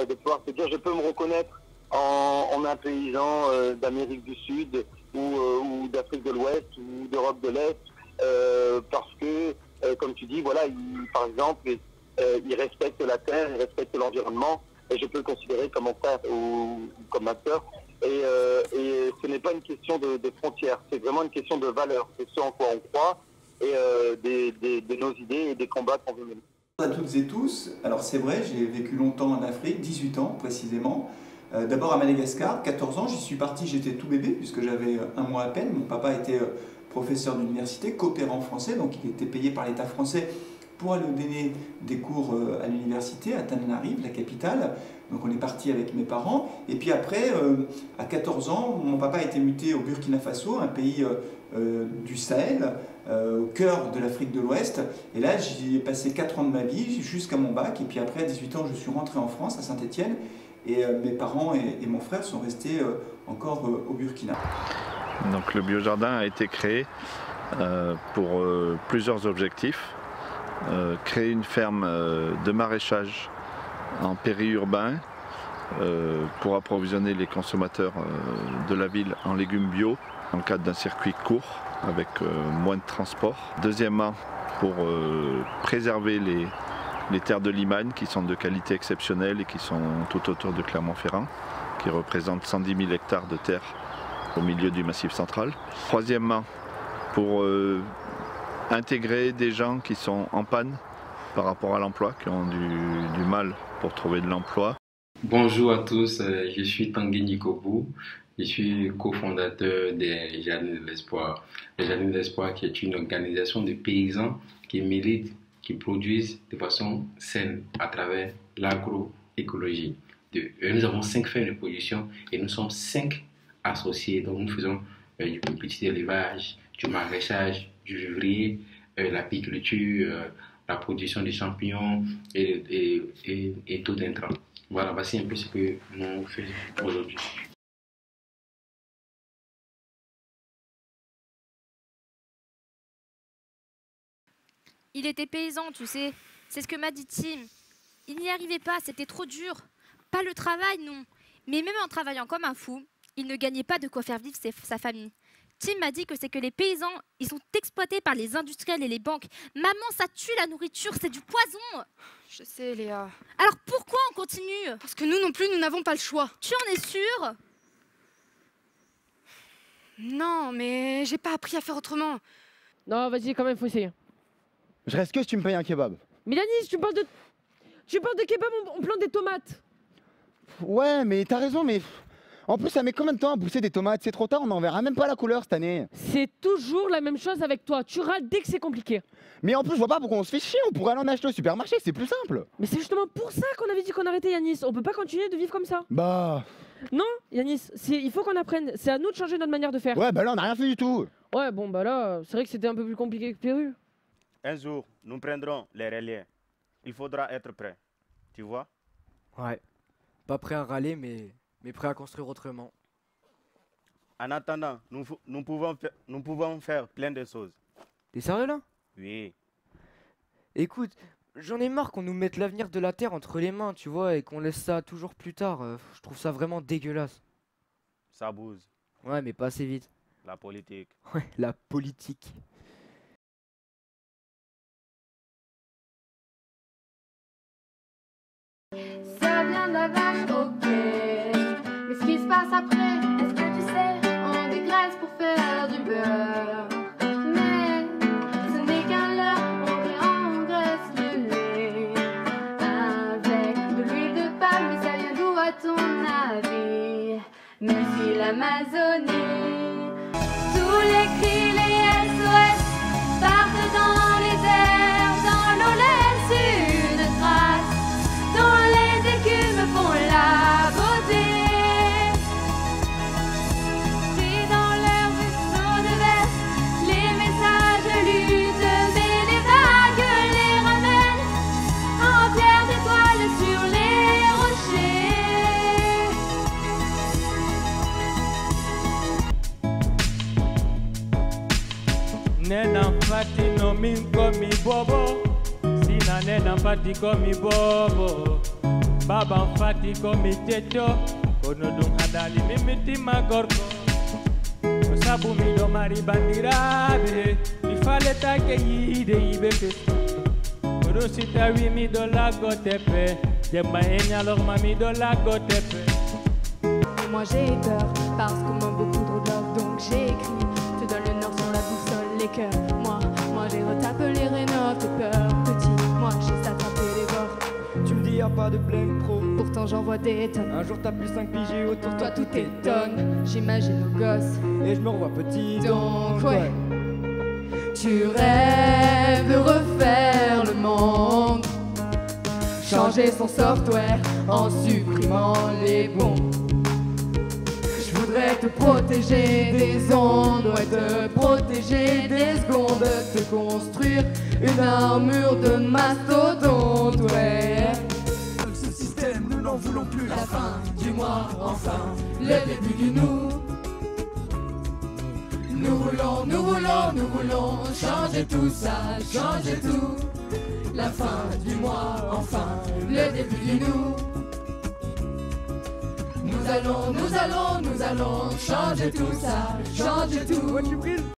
de pouvoir se dire je peux me reconnaître en un paysan d'Amérique du Sud ou d'Afrique de l'Ouest ou d'Europe de l'Est, parce que, comme tu dis, voilà, par exemple, il respecte la terre, il respecte l'environnement, et je peux le considérer comme mon frère ou comme ma sœur. Et ce n'est pas une question de frontières, c'est vraiment une question de valeurs, c'est ce en quoi on croit, et de nos idées et des combats qu'on veut mener. À toutes et tous, alors c'est vrai, j'ai vécu longtemps en Afrique, 18 ans précisément. D'abord à Madagascar, 14 ans, j'y suis parti, j'étais tout bébé puisque j'avais un mois à peine. Mon papa était professeur d'université, coopérant français, donc il était payé par l'État français pour aller donner des cours à l'université, à Tananarive, la capitale. Donc on est parti avec mes parents. Et puis après, à 14 ans, mon papa a été muté au Burkina Faso, un pays du Sahel, au cœur de l'Afrique de l'Ouest. Et là, j'y ai passé 4 ans de ma vie, jusqu'à mon bac. Et puis après, à 18 ans, je suis rentré en France, à Saint-Étienne. Et mes parents et mon frère sont restés encore au Burkina. Donc le biojardin a été créé pour plusieurs objectifs. Créer une ferme de maraîchage en périurbain pour approvisionner les consommateurs de la ville en légumes bio dans le cadre d'un circuit court avec moins de transport. Deuxièmement, pour préserver les terres de Limagne qui sont de qualité exceptionnelle et qui sont tout autour de Clermont-Ferrand, qui représentent 110 000 hectares de terre au milieu du Massif central. Troisièmement, pour intégrer des gens qui sont en panne par rapport à l'emploi, qui ont du mal pour trouver de l'emploi. Bonjour à tous, je suis Tanguy Nikobu, je suis cofondateur des Jardins de l'Espoir. Les Jardins de l'Espoir qui est une organisation de paysans qui militent, qui produisent de façon saine à travers l'agroécologie. Nous avons 5 fermes de production et nous sommes 5 associés. Donc nous faisons du petit élevage, du maraîchage, du vivrier, l'apiculture, la production des champignons et tout d'intrants. Voilà, voici un peu ce que nous faisons aujourd'hui. Il était paysan, tu sais. C'est ce que m'a dit Tim. Il n'y arrivait pas, c'était trop dur. Pas le travail, non. Mais même en travaillant comme un fou, il ne gagnait pas de quoi faire vivre sa famille. Tim m'a dit que c'est que les paysans, ils sont exploités par les industriels et les banques. Maman, ça tue la nourriture, c'est du poison. Je sais, Léa. Alors pourquoi on continue? Parce que nous non plus, nous n'avons pas le choix. Tu en es sûre? Non, mais j'ai pas appris à faire autrement. Non, vas-y, quand même, faut essayer. Je reste que si tu me payes un kebab. Mais Yanis, tu parles de kebab, on plante des tomates. Ouais, mais t'as raison, mais... En plus, ça met combien de temps à pousser des tomates? C'est trop tard, on n'en verra même pas la couleur cette année. C'est toujours la même chose avec toi. Tu râles dès que c'est compliqué. Mais en plus, je vois pas pourquoi on se fait chier. On pourrait aller en acheter au supermarché, c'est plus simple. Mais c'est justement pour ça qu'on avait dit qu'on arrêtait, Yanis. On peut pas continuer de vivre comme ça. Bah... Non, Yanis, il faut qu'on apprenne. C'est à nous de changer notre manière de faire. Ouais, bah là, on n'a rien fait du tout. Ouais, bon, bah là, c'est vrai que c'était un peu plus compliqué que prévu. Un jour, nous prendrons les relais. Il faudra être prêt. Tu vois? Ouais. Pas prêt à râler, mais prêt à construire autrement. En attendant, nous pouvons faire plein de choses. T'es sérieux là? Oui. Écoute, j'en ai marre qu'on nous mette l'avenir de la Terre entre les mains, tu vois, et qu'on laisse ça toujours plus tard. Je trouve ça vraiment dégueulasse. Ça bouge. Ouais, mais pas assez vite. La politique. Ouais, la politique. Ça vient de la vache, ok. Mais ce qui se passe après, est-ce que tu sais, on dégraisse pour faire du beurre. Mais ce n'est qu'un leurre, on engraisse le lait avec de l'huile de palme. Mais ça vient d'où à ton avis? Même si l'Amazonie, tous les cris, les SOS partent dans les airs, dans l'eau laisse une trace, dont les écumes font la beauté. C'est dans leur vaisseau de verre, les messages luttent, mais les vagues les ramènent en pierre d'étoiles sur les rochers. Nena fati no min komi bobo, sina nena fati komi bobo. Baba fati komiteto kono dum hadali mimiti magorko sabu mi do mari bandirabe mi fale take yide ibe festo kono sita wi mi do lago tepe jemba enyalor ma mi do lago tepe. Moi j'ai peur parce qu'on m'a beaucoup trop de love, donc j'ai écrit. Te donne le nord sur la boussole, les cœurs. Moi j'ai retapé les rénoves, tes peurs petit. Moi j'ai attrapé les bords. Tu me dis y'a pas de blême pro. Pourtant j'en vois des tonnes. Un jour t'as plus 5 pigés autour de Toi tout étonne. J'imagine nos gosses. Et je me revois petit. Donc ouais. Tu rêves de refaire le monde. Changer son software en supprimant les bons. Je voudrais te protéger des ondes, ouais, te protéger des secondes, te construire une armure de mastodonte, ouais. Ce système, nous n'en voulons plus. La fin du mois, enfin, le début du nous. Nous voulons, nous voulons, nous voulons changer tout ça, changer tout. La fin du mois, enfin, le début du nous. Nous allons changer tout ça, changer tout. Ouais, tu brilles.